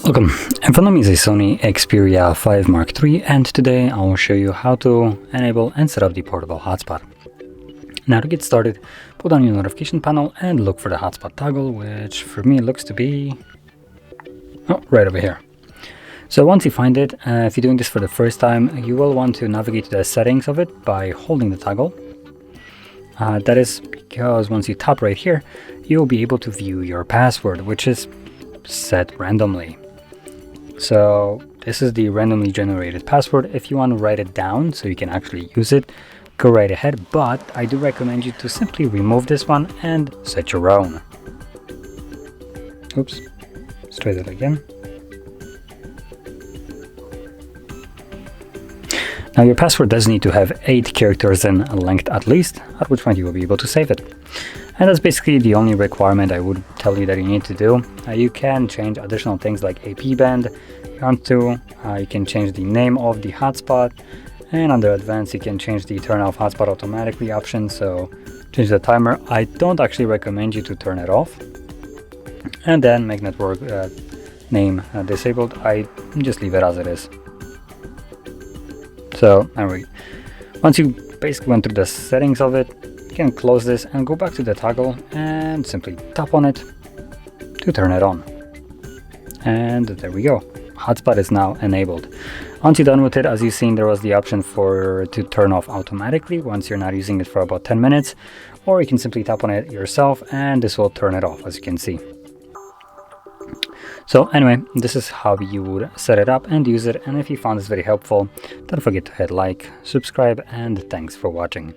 Welcome, in front of me is a Sony Xperia 5 Mark III, and today I will show you how to enable and set up the portable hotspot. Now to get started, pull down your notification panel and look for the hotspot toggle, which for me looks to be right over here. So once you find it, if you're doing this for the first time, you will want to navigate to the settings of it by holding the toggle. That is because once you tap right here, you'll be able to view your password, which is set randomly. So this is the randomly generated password. If you want to write it down so you can actually use it, go right ahead, but I do recommend you to simply remove this one and set your own. Oops, let's try that again. Now your password does need to have 8 characters in length at least, at which point you will be able to save it. And that's basically the only requirement I would tell you that you need to do. You can change additional things like AP band if you want to. You can change the name of the hotspot, and under advanced you can change the turn off hotspot automatically option, so change the timer. I don't actually recommend you to turn it off. And then make network name disabled. I just leave it as it is. So anyway, once you basically went through the settings of it, you can close this and go back to the toggle and simply tap on it to turn it on. And there we go. Hotspot is now enabled. Once you're done with it, as you've seen, there was the option to turn off automatically once you're not using it for about 10 minutes, or you can simply tap on it yourself and this will turn it off, as you can see. So anyway, this is how you would set it up and use it, and if you found this very helpful, don't forget to hit like, subscribe, and thanks for watching.